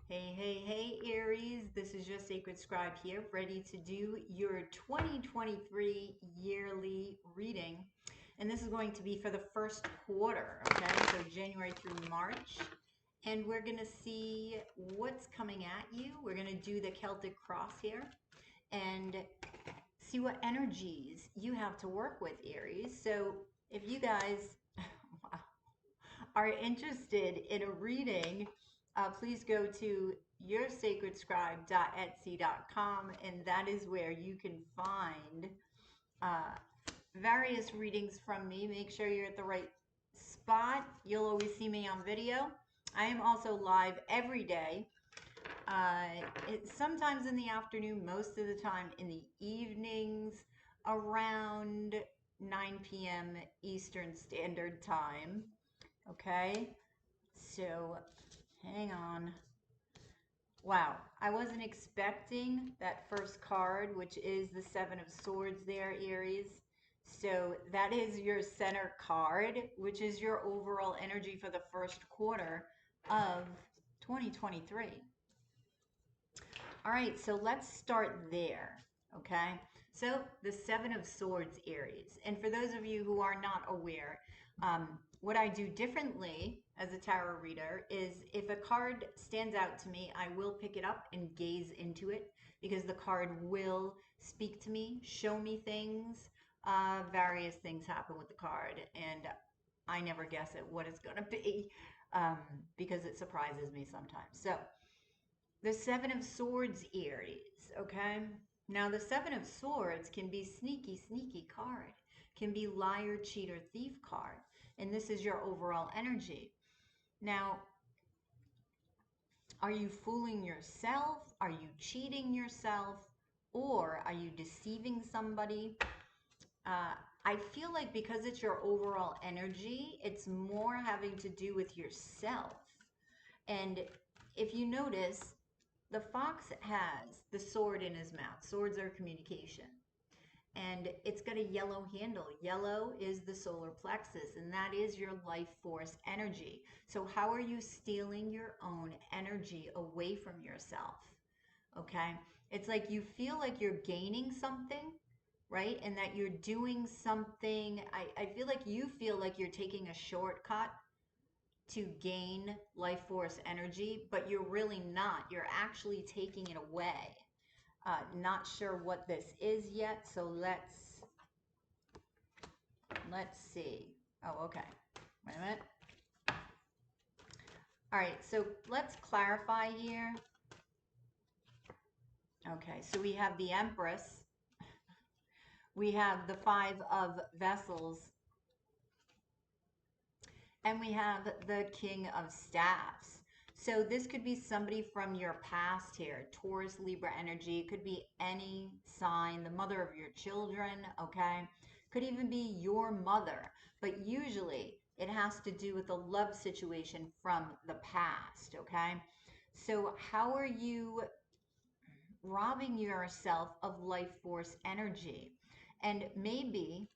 Hey, hey, hey, Aries. This is your Sacred Scribe here, ready to do your 2023 yearly reading. And this is going to be for the first quarter, okay? So January through March. And we're going to see what's coming at you. We're going to do the Celtic cross here and see what energies you have to work with, Aries. So if you guys are interested in a reading, please go to yoursacredscribe.etsy.com, and that is where you can find uh, various readings from me. Make sure you're at the right spot. You'll always see me on video. I am also live every day. Sometimes in the afternoon, most of the time in the evenings, around 9 p.m. Eastern Standard Time. Okay, so hang on. Wow, I wasn't expecting that first card, which is the Seven of Swords there, Aries. So that is your center card, which is your overall energy for the first quarter of 2023. All right, so let's start there, okay? So the Seven of Swords, Aries. And for those of you who are not aware, what I do differently as a tarot reader is if a card stands out to me, I will pick it up and gaze into it because the card will speak to me, show me things. Various things happen with the card, and I never guess at what it's going to be because it surprises me sometimes. So the Seven of Swords, Aries, okay? Now, the Seven of Swords can be sneaky, sneaky card, can be liar, cheater, thief card, and this is your overall energy. Now, are you fooling yourself? Are you cheating yourself? Or are you deceiving somebody? I feel like because it's your overall energy, it's more having to do with yourself. And if you notice, the fox has the sword in his mouth. Swords are communication. And it's got a yellow handle. Yellow is the solar plexus, and that is your life force energy. So how are you stealing your own energy away from yourself? Okay? It's like you feel like you're gaining something, right? And that you're doing something. I feel like you feel like you're taking a shortcut to gain life force energy, but you're really not. You're actually taking it away. Not sure what this is yet, so let's see. Oh, okay. Wait a minute. All right, so let's clarify here. Okay, so we have the Empress. We have the Five of Vessels. And we have the King of Staffs. So this could be somebody from your past here, Taurus, Libra energy. It could be any sign, the mother of your children, okay? Could even be your mother. But usually it has to do with a love situation from the past, okay? So how are you robbing yourself of life force energy? And maybe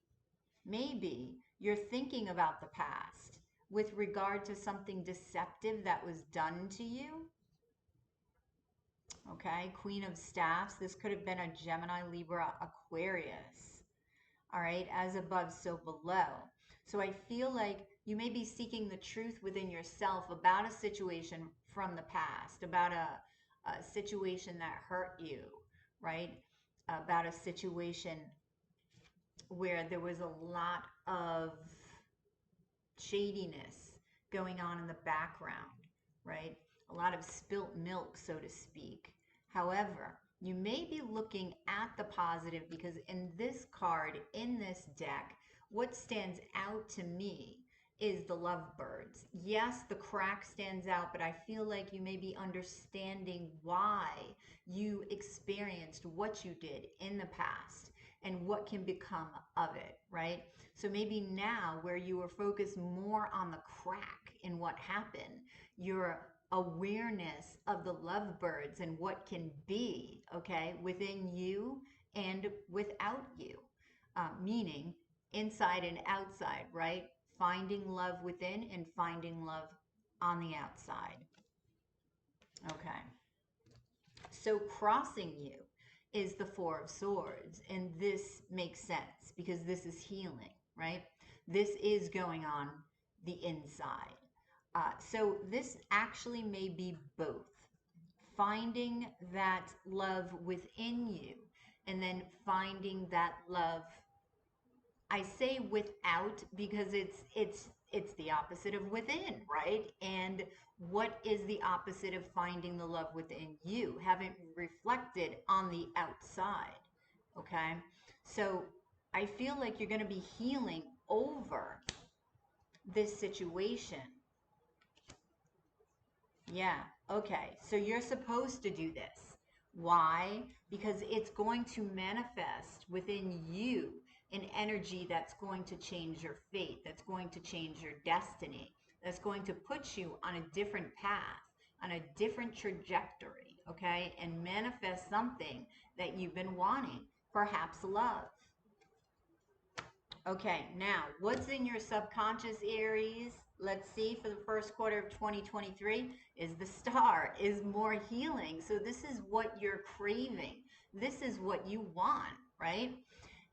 you're thinking about the past with regard to something deceptive that was done to you. Okay, Queen of Staffs. This could have been a Gemini, Libra, Aquarius. All right, as above, so below. So I feel like you may be seeking the truth within yourself about a situation from the past, about a situation that hurt you, right? About a situation where there was a lot of shadiness going on in the background, right? A lot of spilt milk, so to speak. However, you may be looking at the positive because in this card, in this deck, what stands out to me is the lovebirds. Yes, the crack stands out, but I feel like you may be understanding why you experienced what you did in the past and what can become of it, right? So maybe now where you were focused more on the crack in what happened, your awareness of the lovebirds and what can be, okay, within you and without you, meaning inside and outside, right? Finding love within and finding love on the outside. Okay. So crossing you is the Four of Swords, and this makes sense because this is healing, right? This is going on the inside. So this actually may be both. Finding that love within you and then finding that love, I say without because it's the opposite of within, right? And what is the opposite of finding the love within you? Haven't reflected on the outside. Okay? So I feel like you're going to be healing over this situation. Yeah, okay. So you're supposed to do this. Why? Because it's going to manifest within you an energy that's going to change your fate, that's going to change your destiny, that's going to put you on a different path, on a different trajectory, okay? And manifest something that you've been wanting, perhaps love. Okay, now what's in your subconscious, Aries? Let's see, for the first quarter of 2023 is the star, is more healing. So this is what you're craving. This is what you want, right?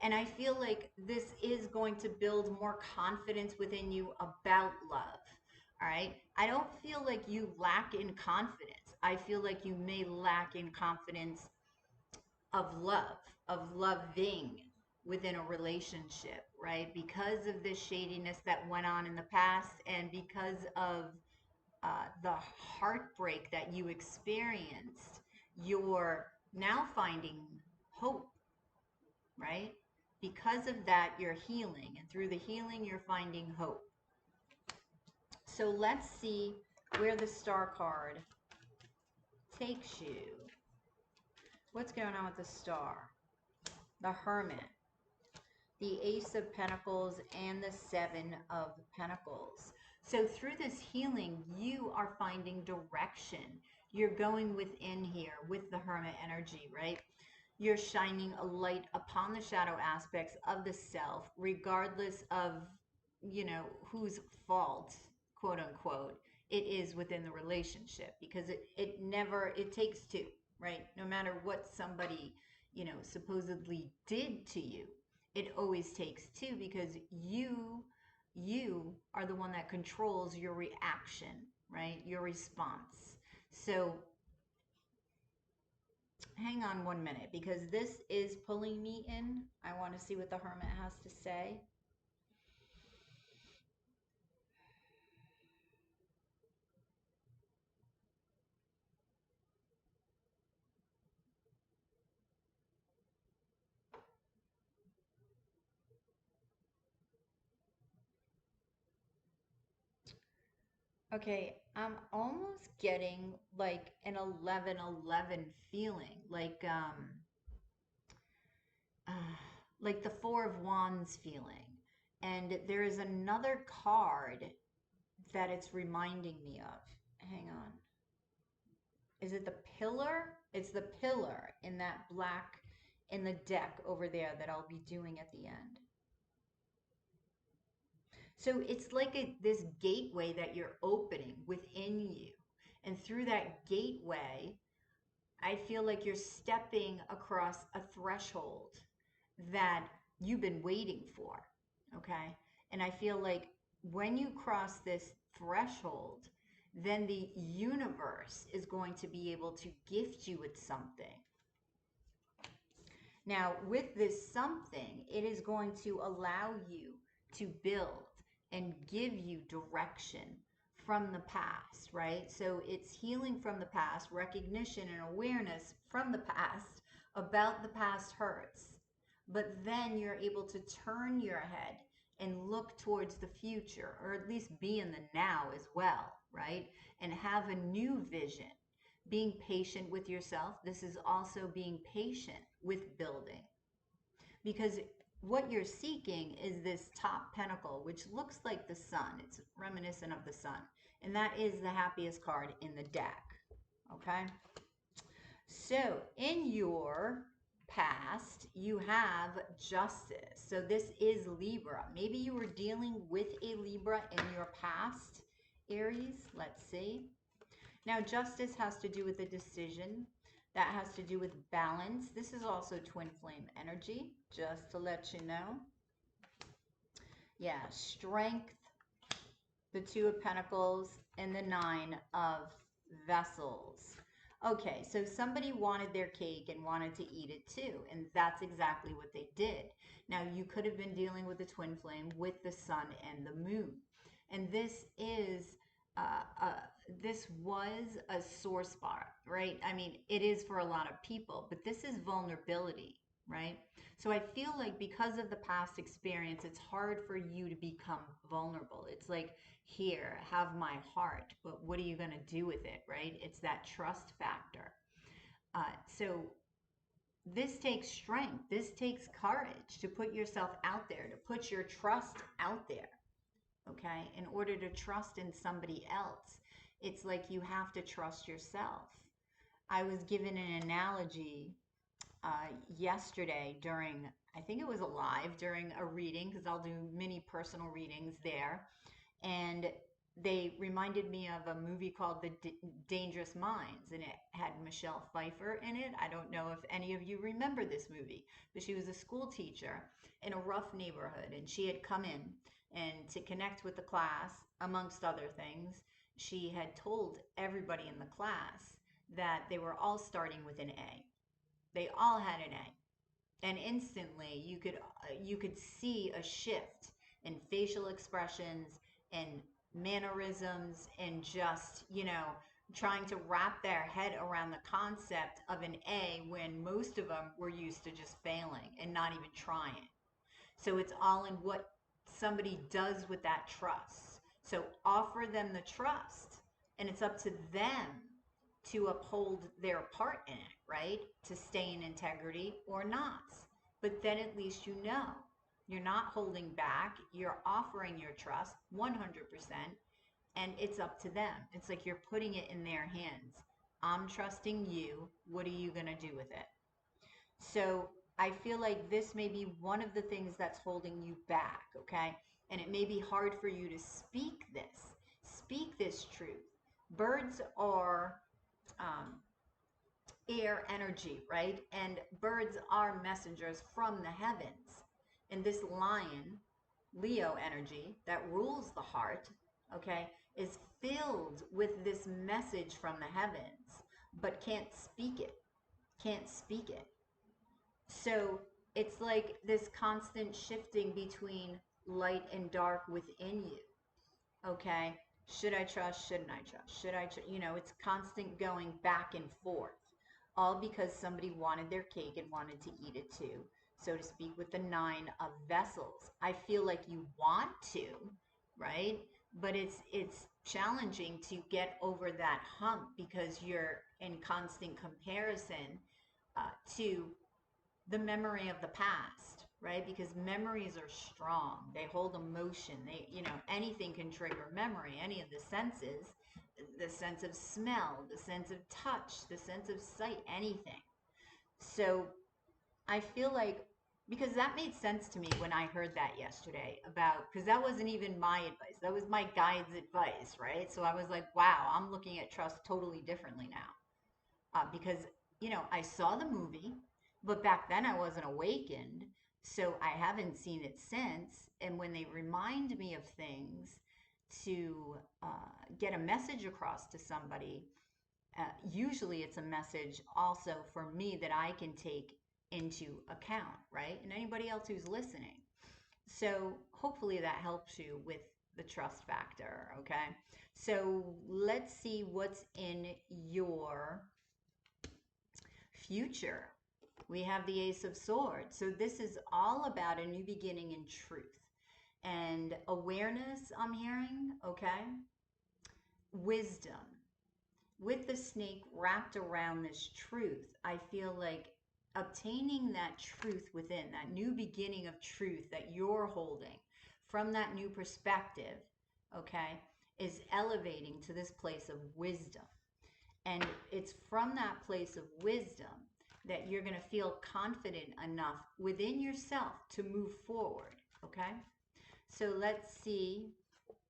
And I feel like this is going to build more confidence within you about love. All right. I don't feel like you lack in confidence. I feel like you may lack in confidence of loving within a relationship, right? Because of this shadiness that went on in the past and because of the heartbreak that you experienced, you're now finding hope, right? Because of that, you're healing, and through the healing, you're finding hope. So let's see where the star card takes you. What's going on with the star? The Hermit, the Ace of Pentacles, and the Seven of Pentacles. So through this healing, you are finding direction. You're going within here with the Hermit energy, right? You're shining a light upon the shadow aspects of the self, regardless of, whose fault, quote unquote, it is within the relationship, because it takes two, right? No matter what somebody, supposedly did to you, it always takes two, because you are the one that controls your reaction, right? Your response. So hang on 1 minute, because this is pulling me in. I want to see what the Hermit has to say. Okay, I'm almost getting like an 11-11 feeling, uh, like the Four of Wands feeling. And there is another card that it's reminding me of. Hang on. Is it the Pillar? It's the Pillar in that black in the deck over there that I'll be doing at the end. So it's like this gateway that you're opening within you. And through that gateway, I feel like you're stepping across a threshold that you've been waiting for. Okay. And I feel like when you cross this threshold, then the universe is going to be able to gift you with something. Now, with this something, it is going to allow you to build and give you direction from the past, right? So it's healing from the past, recognition and awareness from the past about the past hurts. But then you're able to turn your head and look towards the future, or at least be in the now as well, right? And have a new vision. Being patient with yourself. This is also being patient with building. Because what you're seeking is this top pentacle, which looks like the sun. It's reminiscent of the sun. And that is the happiest card in the deck. Okay? So in your past, you have Justice. So this is Libra. Maybe you were dealing with a Libra in your past, Aries. Let's see. Now, Justice has to do with a decision That has to do with balance. This is also twin flame energy, just to let you know. Yeah, strength, the Two of Pentacles, and the Nine of Vessels. Okay, so somebody wanted their cake and wanted to eat it too, and that's exactly what they did. Now, you could have been dealing with the twin flame with the sun and the moon, and uh, uh, this was a sore spot, right? I mean, it is for a lot of people, but this is vulnerability, right? So I feel like because of the past experience, it's hard for you to become vulnerable. It's like, here, have my heart, but what are you going to do with it, right? It's that trust factor. So this takes strength. This takes courage to put yourself out there, to put your trust out there, okay? In order to trust in somebody else, it's like you have to trust yourself. I was given an analogy yesterday during, I think it was a live, during a reading, because I'll do mini personal readings there. And they reminded me of a movie called The Dangerous Minds, and it had Michelle Pfeiffer in it. I don't know if any of you remember this movie, but she was a school teacher in a rough neighborhood, and she had come in, and to connect with the class, amongst other things, she had told everybody in the class that they were all starting with an A. They all had an A, and instantly you could see a shift in facial expressions and mannerisms, and just, trying to wrap their head around the concept of an A when most of them were used to just failing and not even trying. So it's all in what somebody does with that trust. So offer them the trust, and it's up to them to uphold their part in it, right? To stay in integrity or not. But then at least you know you're not holding back, you're offering your trust 100%, and it's up to them. It's like you're putting it in their hands. I'm trusting you. What are you going to do with it? So I feel like this may be one of the things that's holding you back, okay? And it may be hard for you to speak this truth. Birds are um, air energy, right? And birds are messengers from the heavens. And this lion, Leo energy, that rules the heart, okay, is filled with this message from the heavens, but can't speak it. Can't speak it. So it's like this constant shifting between light and dark within you. Okay. Should I trust? Shouldn't I trust? Should I trust? It's constant going back and forth, all because somebody wanted their cake and wanted to eat it too, so to speak, with the Nine of Vessels. I feel like you want to, right? But it's challenging to get over that hump because you're in constant comparison to the memory of the past, right? Because memories are strong. They hold emotion. Anything can trigger memory, any of the senses, the sense of smell, the sense of touch, the sense of sight, anything. So I feel like, because that made sense to me when I heard that yesterday, about, because that wasn't even my advice. That was my guide's advice, right? So I was like, wow, I'm looking at trust totally differently now. Because I saw the movie, but back then I wasn't awakened, so I haven't seen it since. And when they remind me of things to get a message across to somebody, usually it's a message also for me that I can take into account, right? And anybody else who's listening. So hopefully that helps you with the trust factor, okay? So let's see what's in your future. We have the Ace of Swords. So this is all about a new beginning in truth and awareness, I'm hearing, okay? Wisdom. With the snake wrapped around this truth, I feel like obtaining that truth within, that new beginning of truth that you're holding from that new perspective, okay, is elevating to this place of wisdom. And it's from that place of wisdom that you're going to feel confident enough within yourself to move forward, okay? So let's see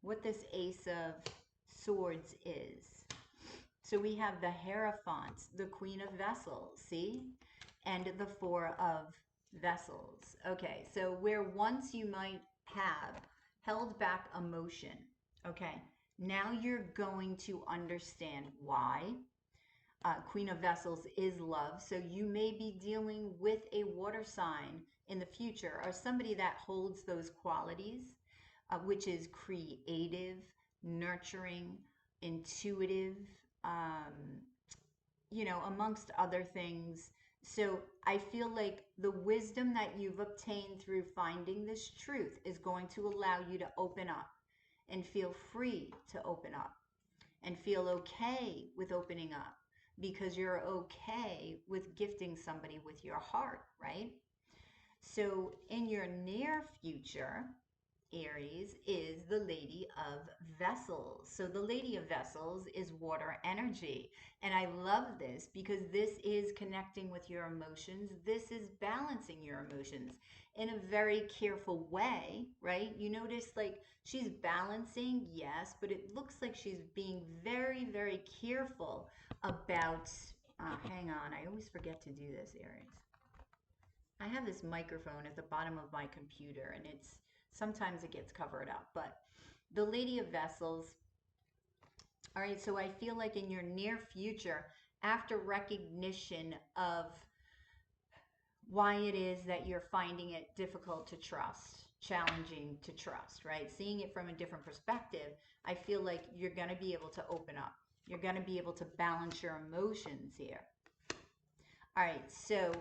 what this Ace of Swords is. So we have the Hierophant, the Queen of Vessels, see? And the Four of Vessels. Okay, so where once you might have held back emotion, okay, now you're going to understand why. Queen of Vessels is love. So you may be dealing with a water sign in the future or somebody that holds those qualities, which is creative, nurturing, intuitive, um, amongst other things. So I feel like the wisdom that you've obtained through finding this truth is going to allow you to open up and feel free to open up and feel okay with opening up because you're okay with gifting somebody with your heart, right? So in your near future, Aries is the Lady of Vessels. So the Lady of Vessels is water energy. And I love this because this is connecting with your emotions. This is balancing your emotions in a very careful way, right? You notice like she's balancing, yes, but it looks like she's being very, very careful about, hang on, I always forget to do this, Aries. I have this microphone at the bottom of my computer and sometimes it gets covered up, but the Lady of Vessels. All right, so I feel like in your near future, after recognition of why it is that you're finding it difficult to trust, challenging to trust, right? Seeing it from a different perspective, I feel like you're going to be able to open up. You're going to be able to balance your emotions here. All right, so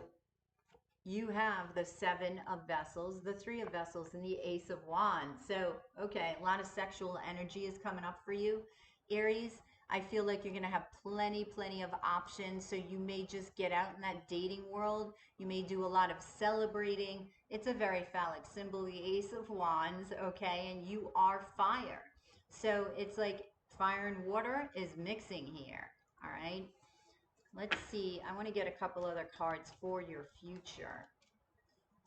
you have the Seven of Vessels, the Three of Vessels, and the Ace of Wands. So, okay, a lot of sexual energy is coming up for you. Aries, I feel like you're going to have plenty of options. So you may just get out in that dating world. You may do a lot of celebrating. It's a very phallic symbol, the Ace of Wands, okay? And you are fire. So it's like fire and water is mixing here, all right? Let's see. I want to get a couple other cards for your future.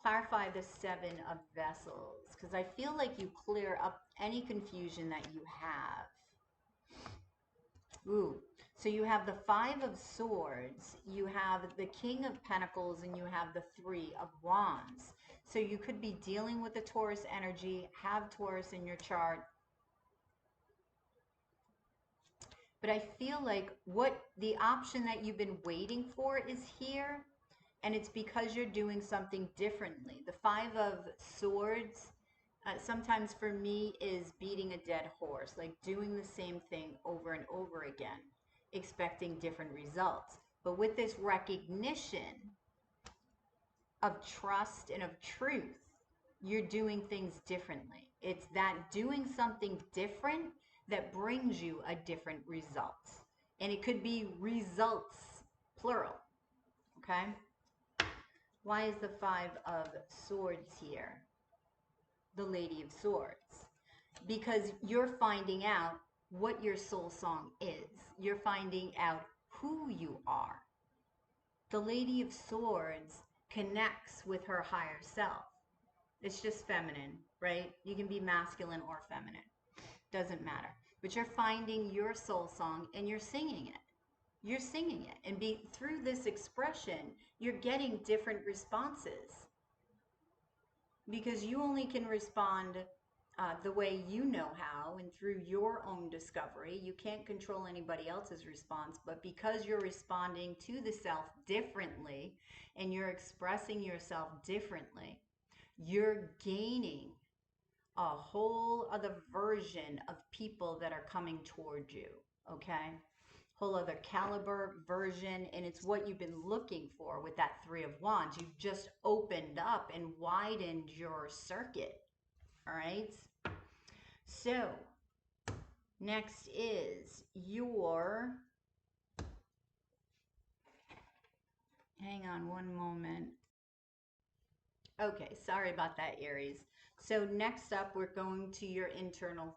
Clarify the Seven of Vessels, because I feel like you clear up any confusion that you have. Ooh, so you have the Five of Swords, you have the King of Pentacles, and you have the Three of Wands. So you could be dealing with the Taurus energy, have Taurus in your chart. But I feel like what the option that you've been waiting for is here, and it's because you're doing something differently. The Five of Swords, sometimes for me, is beating a dead horse, like doing the same thing over and over again, expecting different results. But with this recognition of trust and of truth, you're doing things differently. It's that doing something different that brings you a different result. And it could be results, plural, okay? Why is the Five of Swords here? The Lady of Swords. Because you're finding out what your soul song is. You're finding out who you are. The Lady of Swords connects with her higher self. It's just feminine, right? You can be masculine or feminine. Doesn't matter. But you're finding your soul song and you're singing it. You're singing it. And through this expression, you're getting different responses. Because you only can respond the way you know how and through your own discovery. You can't control anybody else's response, but because you're responding to the self differently and you're expressing yourself differently, you're gaining a whole other version of people that are coming toward you, okay? Whole other caliber version, and it's what you've been looking for with that Three of Wands. You've just opened up and widened your circuit, all right? So next is your, hang on one moment. Okay, sorry about that, Aries. So next up, we're going to your internal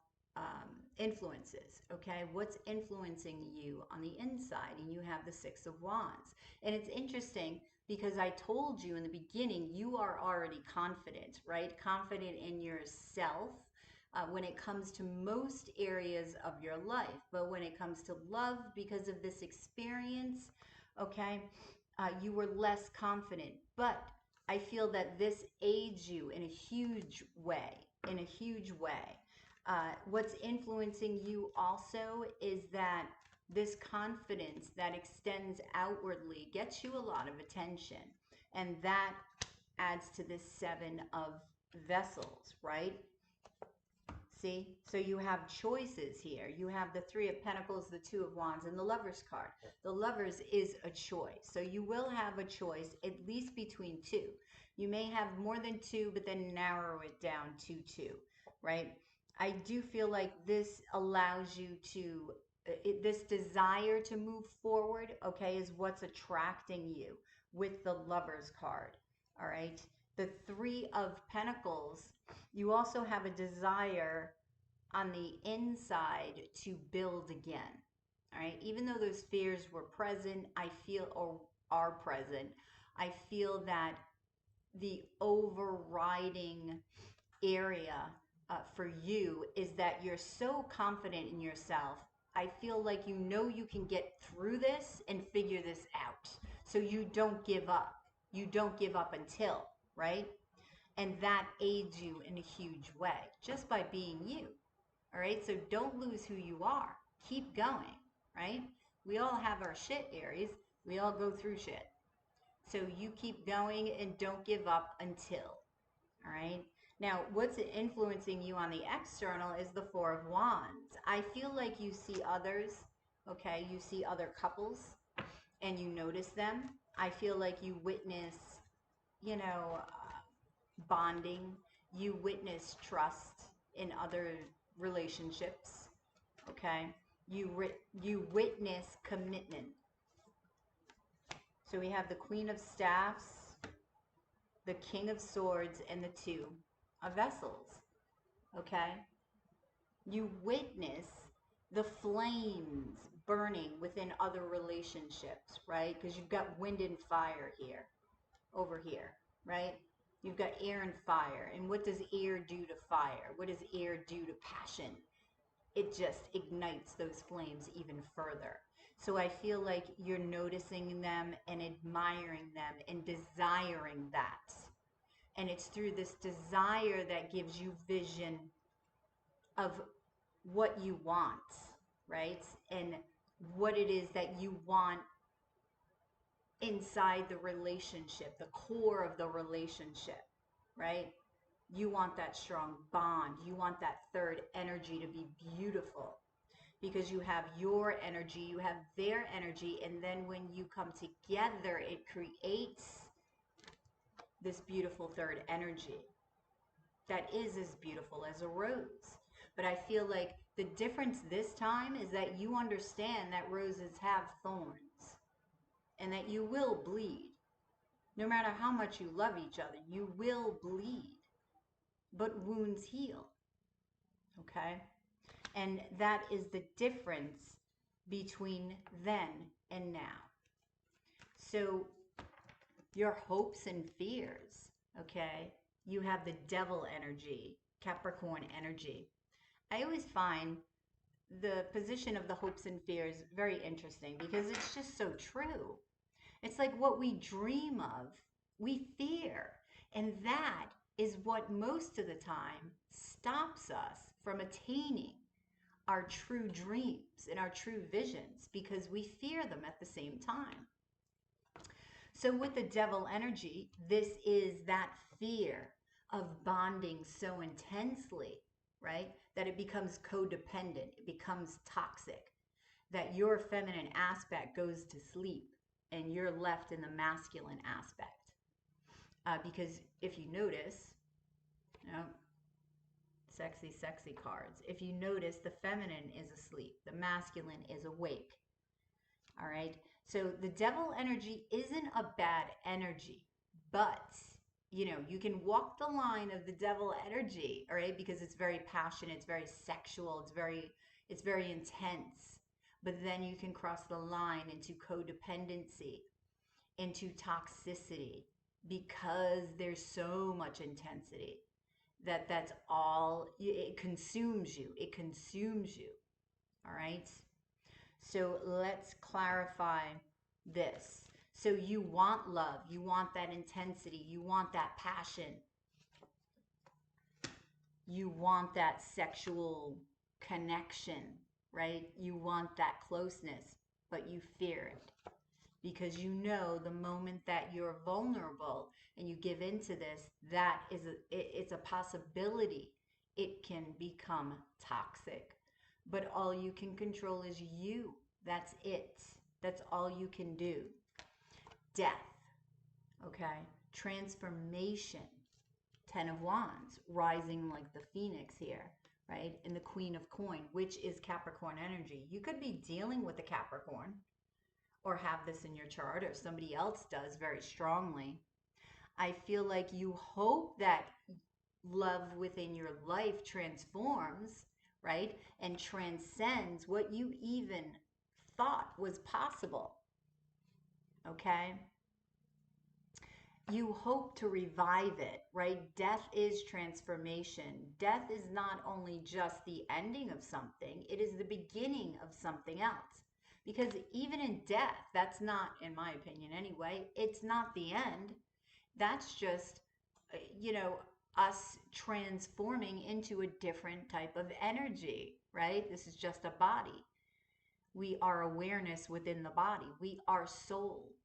influences, okay? What's influencing you on the inside? And you have the Six of Wands. And it's interesting because I told you in the beginning, you are already confident, right? Confident in yourself, when it comes to most areas of your life. But when it comes to love, because of this experience, okay, you were less confident. But I feel that this aids you in a huge way, in a huge way. What's influencing you also is that this confidence that extends outwardly gets you a lot of attention. And that adds to this Seven of Vessels, right? See, so you have choices here. You have the Three of Pentacles, the Two of Wands, and the Lover's card. The Lover's is a choice. So you will have a choice at least between two. You may have more than two, but then narrow it down to two, right? I do feel like this allows you to, this desire to move forward, okay, is what's attracting you with the Lover's card, all right? The Three of Pentacles, you also have a desire on the inside to build again. All right. Even though those fears were present, I feel, or are present, I feel that the overriding area for you is that you're so confident in yourself. I feel like you know you can get through this and figure this out. So you don't give up. You don't give up until, right? And that aids you in a huge way just by being you. All right. So don't lose who you are. Keep going, right? We all have our shit, Aries. We all go through shit. So you keep going and don't give up until. All right. Now, what's influencing you on the external is the Four of Wands. I feel like you see others, okay? You see other couples and you notice them. I feel like you witness, you know, bonding. You witness trust in other relationships, okay? You witness commitment. So we have the Queen of Staffs, the King of Swords, and the Two of Vessels, okay? You witness the flames burning within other relationships, right? Because you've got wind and fire here, over here, right? You've got air and fire. And what does air do to fire? What does air do to passion? It just ignites those flames even further. So I feel like you're noticing them and admiring them and desiring that. And it's through this desire that gives you vision of what you want, right? And what it is that you want inside the relationship, the core of the relationship, right? You want that strong bond. You want that third energy to be beautiful because you have your energy, you have their energy, and then when you come together, it creates this beautiful third energy that is as beautiful as a rose. But I feel like the difference this time is that you understand that roses have thorns and that you will bleed. No matter how much you love each other, you will bleed. But wounds heal. Okay? And that is the difference between then and now. So your hopes and fears, okay? You have the devil energy, Capricorn energy. I always find the position of the hopes and fears very interesting because it's just so true. It's like what we dream of, we fear. And that is what most of the time stops us from attaining our true dreams and our true visions because we fear them at the same time. So with the devil energy, this is that fear of bonding so intensely, right? That it becomes codependent, it becomes toxic, that your feminine aspect goes to sleep and you're left in the masculine aspect. Because if you notice, you know, sexy, sexy cards. If you notice, the feminine is asleep, the masculine is awake. All right. So the devil energy isn't a bad energy, but you know, you can walk the line of the devil energy, all right, because it's very passionate, it's very sexual, it's very intense. But then you can cross the line into codependency, into toxicity, because there's so much intensity that's all, it consumes you. It consumes you. All right. So let's clarify this. So you want love, you want that intensity, you want that passion, you want that sexual connection, right? You want that closeness, but you fear it because you know the moment that you're vulnerable and you give into this, that is it's a possibility it can become toxic. But all you can control is you. That's it. That's all you can do. Death, okay? Transformation. 10 of Wands, rising like the Phoenix here, right? And the Queen of Coin, which is Capricorn energy. You could be dealing with a Capricorn or have this in your chart, or somebody else does very strongly. I feel like you hope that love within your life transforms, right? And transcends what you even thought was possible, okay? You hope to revive it, right? Death is transformation. Death is not only just the ending of something, it is the beginning of something else. Because even in death, that's not, in my opinion anyway, it's not the end. That's just, us transforming into a different type of energy, right? This is just a body. We are awareness within the body. We are soul.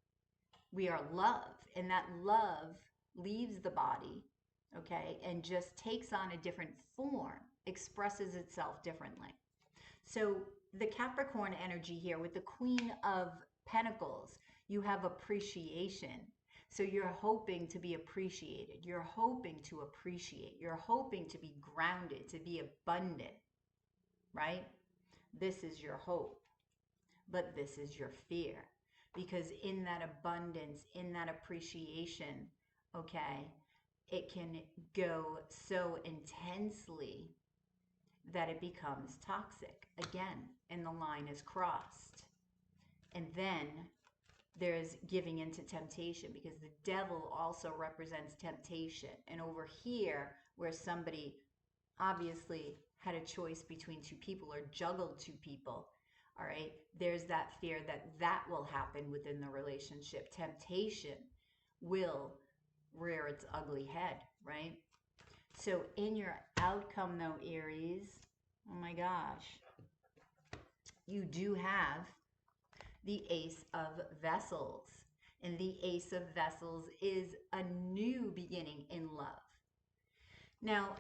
We are love, and that love leaves the body, okay, and just takes on a different form, expresses itself differently. So the Capricorn energy here with the Queen of Pentacles, you have appreciation. So you're hoping to be appreciated. You're hoping to appreciate. You're hoping to be grounded, to be abundant, right? This is your hope, but this is your fear. Because in that abundance, in that appreciation, okay, it can go so intensely that it becomes toxic again, and the line is crossed. And then there's giving into temptation, because the devil also represents temptation. And over here, where somebody obviously had a choice between two people or juggled two people, all right, there's that fear that that will happen within the relationship. Temptation will rear its ugly head, right? So in your outcome though, Aries, oh my gosh, you do have the Ace of Vessels. And the Ace of Vessels is a new beginning in love. Now,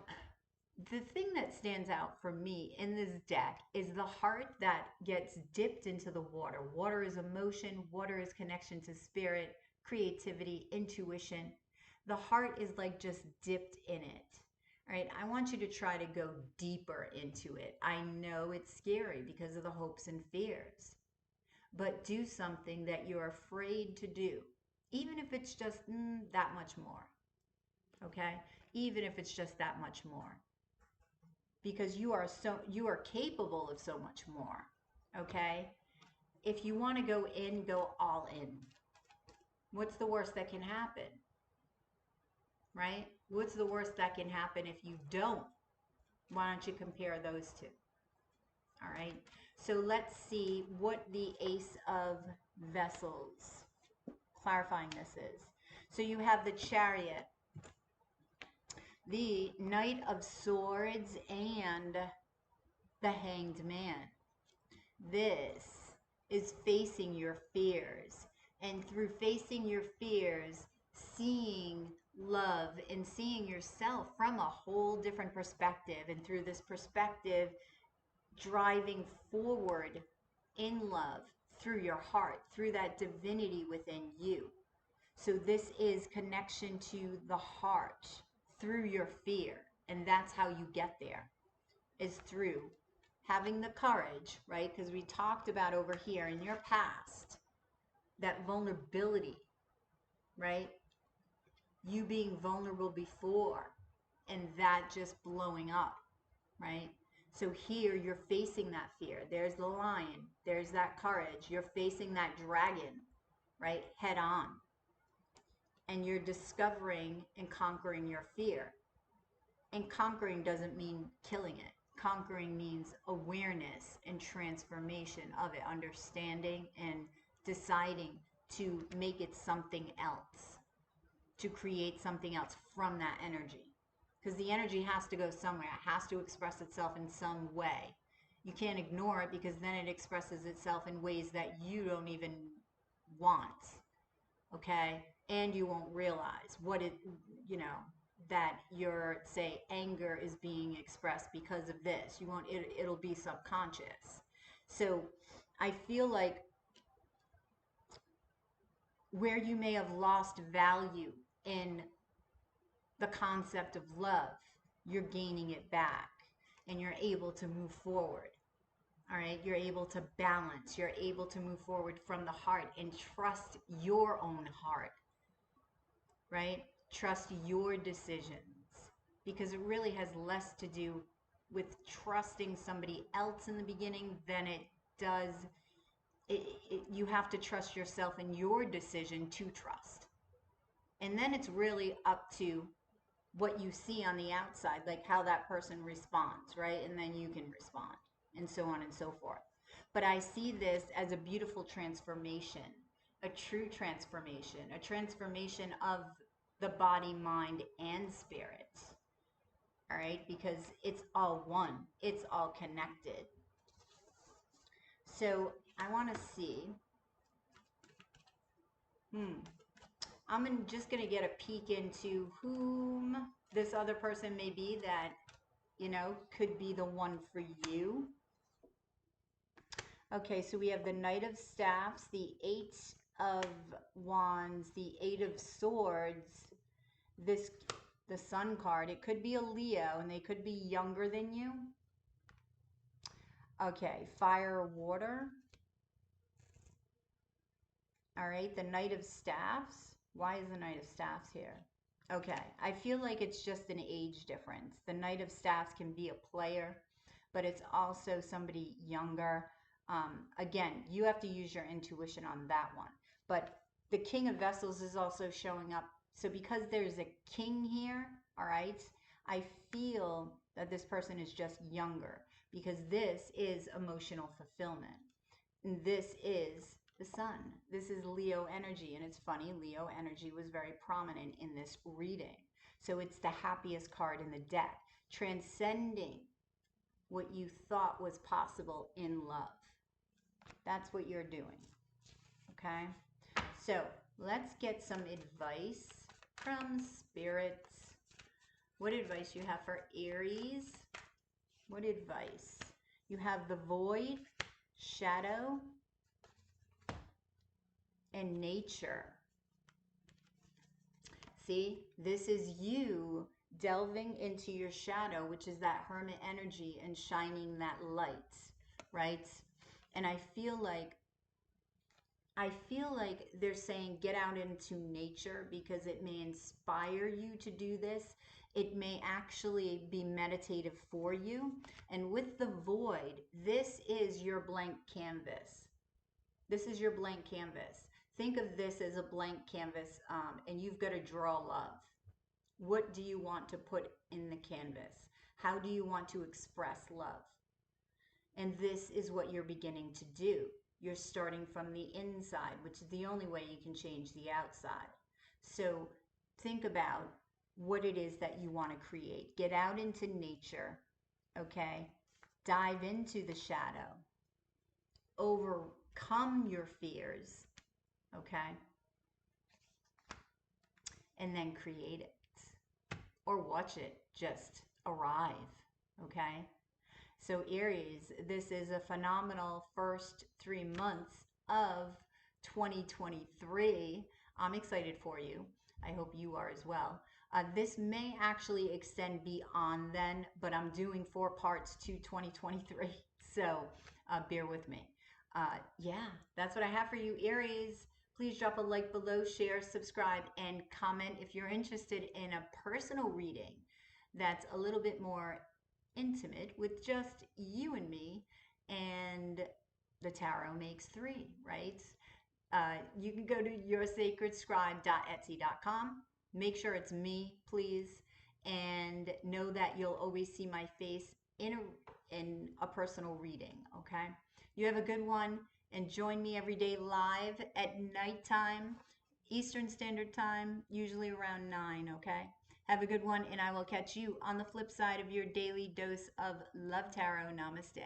the thing that stands out for me in this deck is the heart that gets dipped into the water. Water is emotion, water is connection to spirit, creativity, intuition. The heart is like just dipped in it. All right, I want you to try to go deeper into it. I know it's scary because of the hopes and fears, but do something that you're afraid to do, even if it's just that much more, okay? Even if it's just that much more. Because you are capable of so much more, okay? If you want to go in, go all in. What's the worst that can happen, right? What's the worst that can happen if you don't? Why don't you compare those two? All right, so let's see what the Ace of Vessels, clarifying this is. So you have the Chariot, the Knight of Swords, and the Hanged Man. This is facing your fears, and through facing your fears, seeing love and seeing yourself from a whole different perspective, and through this perspective, driving forward in love through your heart, through that divinity within you. So this is connection to the heart through your fear, and that's how you get there, is through having the courage, right? Because we talked about over here in your past, that vulnerability, right? You being vulnerable before, and that just blowing up, right? So here you're facing that fear. There's the lion. There's that courage. You're facing that dragon, right? Head on. And you're discovering and conquering your fear. And conquering doesn't mean killing it. Conquering means awareness and transformation of it, understanding and deciding to make it something else, to create something else from that energy. Because the energy has to go somewhere, it has to express itself in some way. You can't ignore it because then it expresses itself in ways that you don't even want, okay? And you won't realize what it, you know, that your, say, anger is being expressed because of this. You won't, it'll be subconscious. So I feel like where you may have lost value in the concept of love, you're gaining it back and you're able to move forward. All right, you're able to balance, you're able to move forward from the heart and trust your own heart, right? Trust your decisions, because it really has less to do with trusting somebody else in the beginning than it does. You have to trust yourself in your decision to trust. And then it's really up to what you see on the outside, like how that person responds, right? And then you can respond, and so on and so forth. But I see this as a beautiful transformation, a true transformation, a transformation of the body, mind, and spirit. All right, because it's all one, it's all connected. So I want to see. I'm just going to get a peek into whom this other person may be that, you know, could be the one for you. Okay, so we have the Knight of Staffs, the Eight of Wands, the Eight of Swords, the Sun card. It could be a Leo, and they could be younger than you. Okay, Fire, Water. All right, the Knight of Staffs. Why is the Knight of Staffs here? Okay, I feel like it's just an age difference. The Knight of Staffs can be a player, but it's also somebody younger. Again, you have to use your intuition on that one. But the King of Vessels is also showing up. So because there's a king here, all right, I feel that this person is just younger, because this is emotional fulfillment. And this is the sun. This is Leo energy. And it's funny, Leo energy was very prominent in this reading. So it's the happiest card in the deck, transcending what you thought was possible in love. That's what you're doing. Okay? So let's get some advice from spirits. What advice you have for Aries? What advice? You have the void, shadow, and nature. See, this is you delving into your shadow, which is that hermit energy, and shining that light, right? And I feel like they're saying get out into nature, because it may inspire you to do this. It may actually be meditative for you. And with the void, this is your blank canvas. This is your blank canvas. Think of this as a blank canvas, and you've got to draw love. What do you want to put in the canvas? How do you want to express love? And this is what you're beginning to do. You're starting from the inside, which is the only way you can change the outside. So think about what it is that you want to create. Get out into nature, okay? Dive into the shadow. Overcome your fears, okay? And then create it. Or watch it just arrive, okay? So Aries, this is a phenomenal first 3 months of 2023. I'm excited for you. I hope you are as well. This may actually extend beyond then, but I'm doing 4 parts to 2023. So bear with me. Yeah, that's what I have for you, Aries. Please drop a like below, share, subscribe, and comment if you're interested in a personal reading that's a little bit more intimate with just you and me, and the tarot makes 3, right? You can go to yoursacredscribe.etsy.com. Make sure it's me, please. and know that you'll always see my face in a personal reading, okay? You have a good one, and join me every day live at nighttime, Eastern Standard Time, usually around 9, okay? Have a good one, and I will catch you on the flip side of your daily dose of Love Tarot. Namaste.